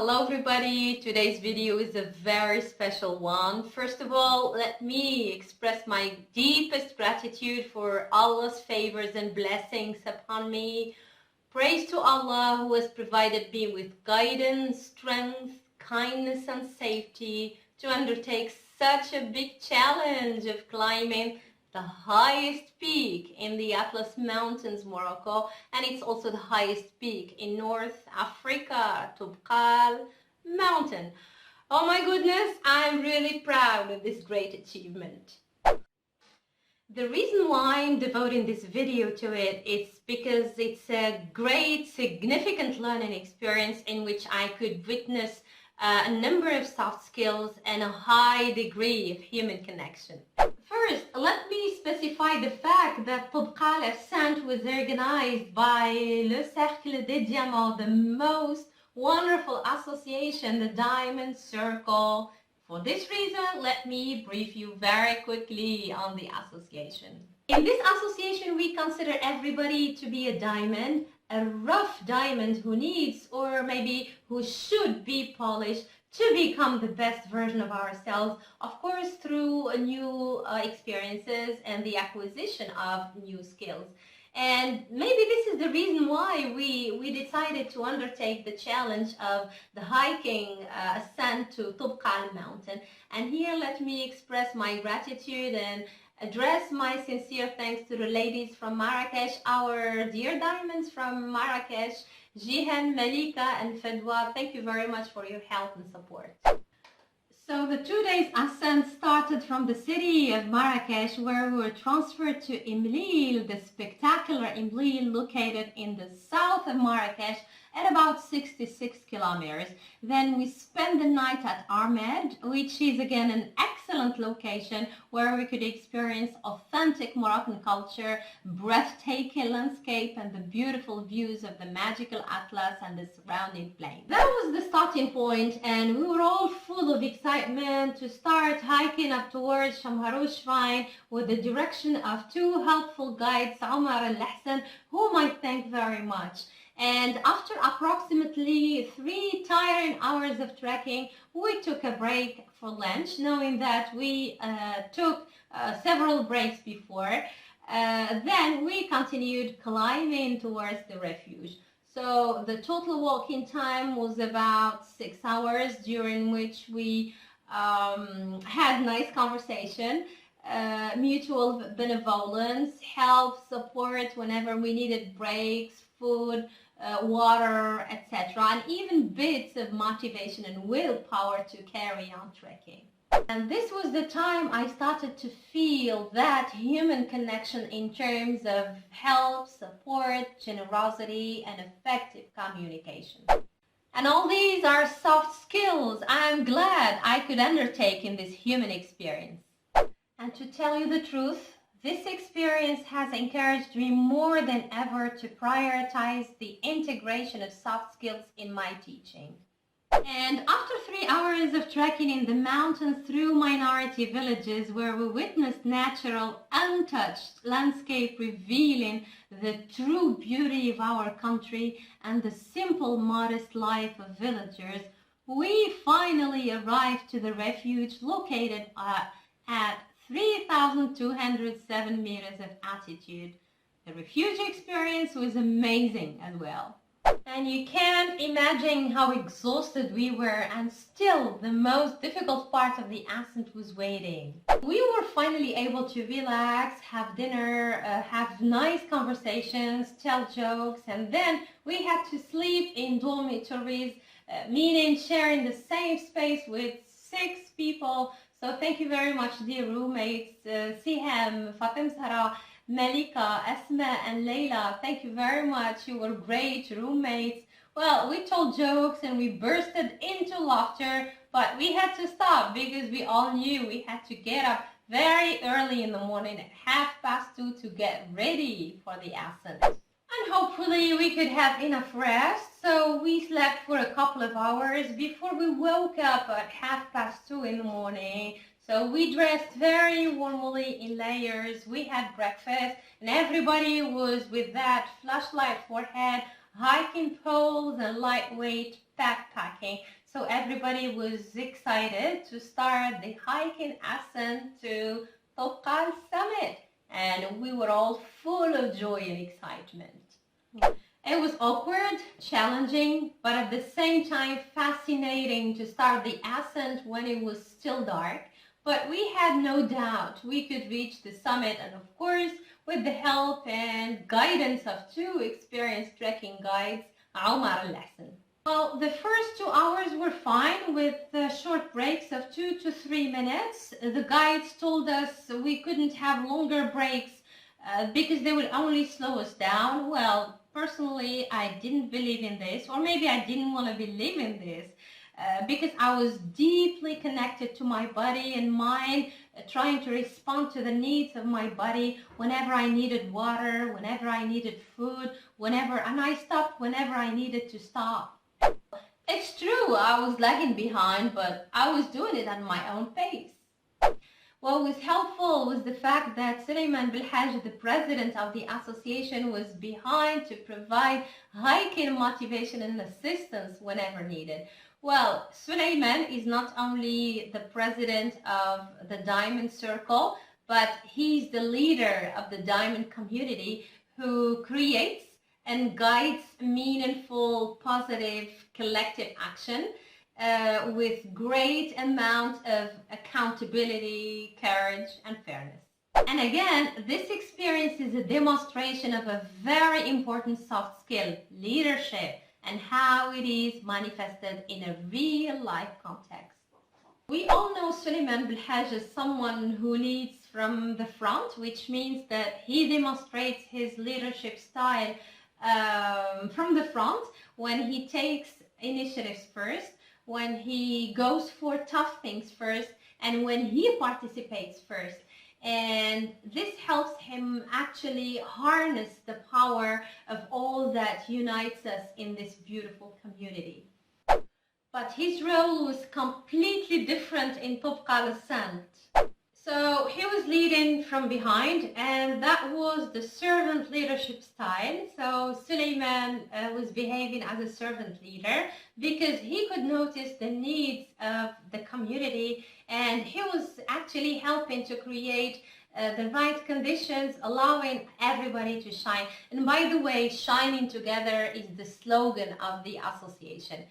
Hello everybody, today's video is a very special one. First of all, let me express my deepest gratitude for Allah's favors and blessings upon me. Praise to Allah who has provided me with guidance, strength, kindness and safety to undertake such a big challenge of climbing the highest peak in the Atlas Mountains, Morocco, and it's also the highest peak in North Africa, Toubkal Mountain. Oh my goodness, I'm really proud of this great achievement. The reason why I'm devoting this video to it is because it's a great, significant learning experience in which I could witness a number of soft skills and a high degree of human connection. First, let me specify the fact that Toubkal Ascent was organized by le Cercle Des Diamants, the most wonderful association, the Diamond Circle. For this reason, let me brief you very quickly on the association. In this association, we consider everybody to be a diamond, a rough diamond who needs or maybe who should be polished to become the best version of ourselves, of course through new experiences and the acquisition of new skills. And maybe this is the reason why we decided to undertake the challenge of the hiking ascent to Toubkal Mountain. And here let me express my gratitude and address my sincere thanks to the ladies from Marrakesh, our dear diamonds from Marrakesh, Jihan, Malika and Fedwa. Thank you very much for your help and support. So the 2 days ascent started from the city of Marrakesh, where we were transferred to Imlil, the spectacular Imlil located in the south of Marrakesh at about 66 kilometers. Then we spent the night at Ahmed, which is again an excellent location where we could experience authentic Moroccan culture, breathtaking landscape and the beautiful views of the magical Atlas and the surrounding plain. That was the starting point, and we were all full of excitement to start hiking up towards Shamharu Shrine with the direction of two helpful guides, Omar and Lahsan, whom I thank very much. And after approximately 3 tiring hours of trekking, we took a break for lunch, knowing that we took several breaks before. Then we continued climbing towards the refuge. So the total walking time was about 6 hours, during which we had nice conversation, mutual benevolence, help, support whenever we needed breaks, food, water, etc., and even bits of motivation and willpower to carry on trekking. And this was the time I started to feel that human connection in terms of help, support, generosity, and effective communication. And all these are soft skills I'm glad I could undertake in this human experience. And to tell you the truth, this experience has encouraged me more than ever to prioritize the integration of soft skills in my teaching. And after 3 hours of trekking in the mountains through minority villages where we witnessed natural, untouched landscape revealing the true beauty of our country and the simple, modest life of villagers, we finally arrived to the refuge located at 3,207 meters of altitude. The refuge experience was amazing as well. And you can't imagine how exhausted we were, and still the most difficult part of the ascent was waiting. We were finally able to relax, have dinner, have nice conversations, tell jokes, and then we had to sleep in dormitories, meaning sharing the same space with 6 people. So thank you very much, dear roommates, Siham, Fatim Sara, Malika, Asma and Layla. Thank you very much. You were great roommates. Well, we told jokes and we bursted into laughter, but we had to stop because we all knew we had to get up very early in the morning at 2:30 to get ready for the ascent. And hopefully we could have enough rest, so we slept for a couple of hours before we woke up at 2:30 in the morning. So we dressed very warmly in layers, we had breakfast, and everybody was with that flashlight forehead, hiking poles and lightweight backpacking. So everybody was excited to start the hiking ascent to Toubkal Summit, and we were all full of joy and excitement. It was awkward, challenging, but at the same time fascinating to start the ascent when it was still dark. But we had no doubt we could reach the summit, and of course, with the help and guidance of two experienced trekking guides, Omar and Hassan. Well, the first 2 hours were fine with short breaks of 2 to 3 minutes. The guides told us we couldn't have longer breaks because they would only slow us down. Well, personally, I didn't believe in this, or maybe I didn't want to believe in this. Because I was deeply connected to my body and mind, trying to respond to the needs of my body whenever I needed water, whenever I needed food, and I stopped whenever I needed to stop. It's true, I was lagging behind, but I was doing it at my own pace. What was helpful was the fact that Sulaiman Bilhaj, the president of the association, was behind to provide hiking motivation and assistance whenever needed. Well, Sulaiman is not only the president of the Diamond Circle, but he's the leader of the Diamond community who creates and guides meaningful, positive, collective action with great amount of accountability, courage, and fairness. And again, this experience is a demonstration of a very important soft skill, leadership, and how it is manifested in a real-life context. We all know Sulaiman Bilhaj as someone who leads from the front, which means that he demonstrates his leadership style from the front when he takes initiatives first, when he goes for tough things first, and when he participates first. And this helps him actually harness the power of all that unites us in this beautiful community. But his role was completely different in Toubkal Ascent. So he was leading from behind, and that was the servant leadership style. So Sulaiman was behaving as a servant leader because he could notice the needs of the community, and he was actually helping to create the right conditions, allowing everybody to shine. And by the way, shining together is the slogan of the association.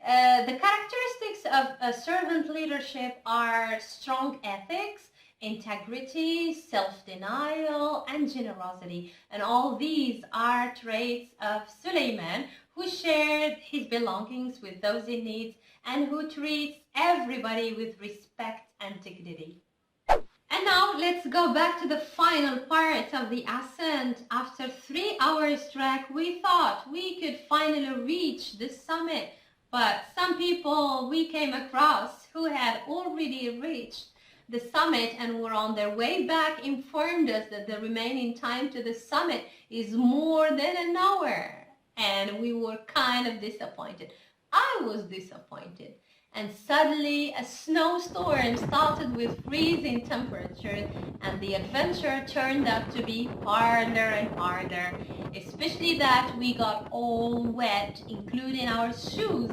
The characteristics of servant leadership are strong ethics, integrity, self-denial, and generosity. And all these are traits of Sulaiman, who shared his belongings with those in need and who treats everybody with respect and dignity. And now let's go back to the final part of the ascent. After 3 hours trek, we thought we could finally reach the summit. But some people we came across who had already reached the summit and were on their way back informed us that the remaining time to the summit is more than an hour. And we were kind of disappointed. I was disappointed. And suddenly a snowstorm started with freezing temperatures, and the adventure turned out to be harder and harder, especially that we got all wet, including our shoes.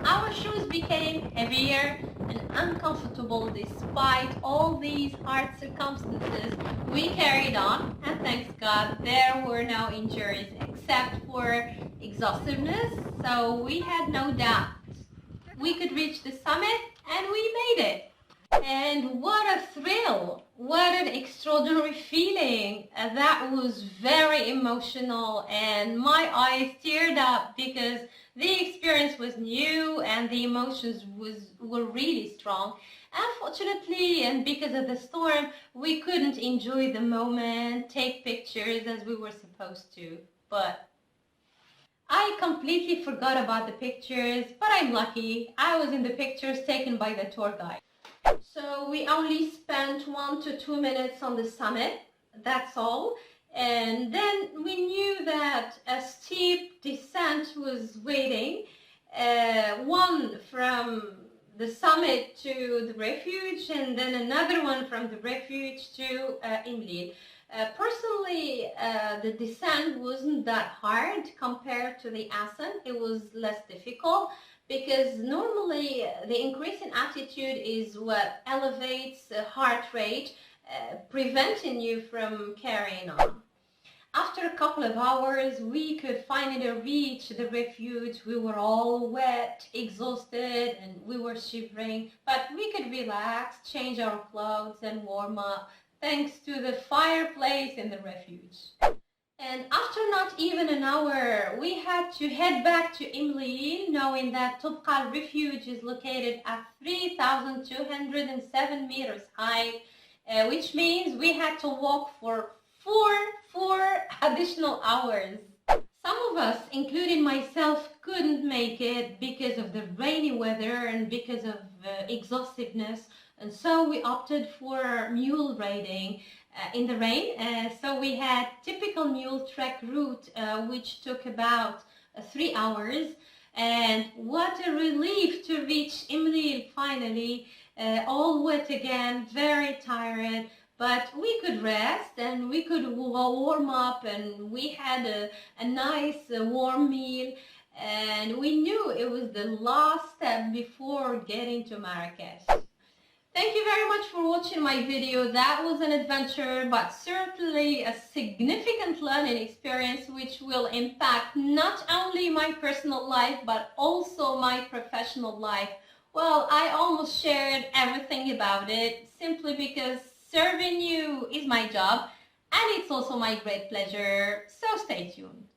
Our shoes became heavier and uncomfortable despite all these hard circumstances. We carried on, and thanks God there were no injuries except for exhaustiveness, so we had no doubt we could reach the summit, and we made it. And what a thrill! What an extraordinary feeling! That was very emotional, and my eyes teared up because the experience was new and the emotions were really strong. Unfortunately, and because of the storm, we couldn't enjoy the moment, take pictures as we were supposed to. But I completely forgot about the pictures, but I'm lucky. I was in the pictures taken by the tour guide. So we only spent 1 to 2 minutes on the summit, that's all. And then we knew that a steep descent was waiting, one from the summit to the refuge, and then another one from the refuge to Imlil. Personally, the descent wasn't that hard compared to the ascent. It was less difficult because normally the increase in altitude is what elevates heart rate, preventing you from carrying on. After a couple of hours, we could finally reach the refuge. We were all wet, exhausted, and we were shivering, but we could relax, change our clothes, and warm up thanks to the fireplace in the refuge. And after not even an hour, we had to head back to Imlil, knowing that Toubkal refuge is located at 3,207 meters high, which means we had to walk for four additional hours. Some of us, including myself, couldn't make it because of the rainy weather and because of exhaustiveness, and so we opted for mule riding in the rain. So we had typical mule trek route, which took about 3 hours. And what a relief to reach Imlil finally, all wet again, very tired. But we could rest and we could warm up, and we had a nice warm meal, and we knew it was the last step before getting to Marrakesh. Thank you very much for watching my video. That was an adventure, but certainly a significant learning experience which will impact not only my personal life but also my professional life. Well, I almost shared everything about it simply because serving you is my job, and it's also my great pleasure, so stay tuned.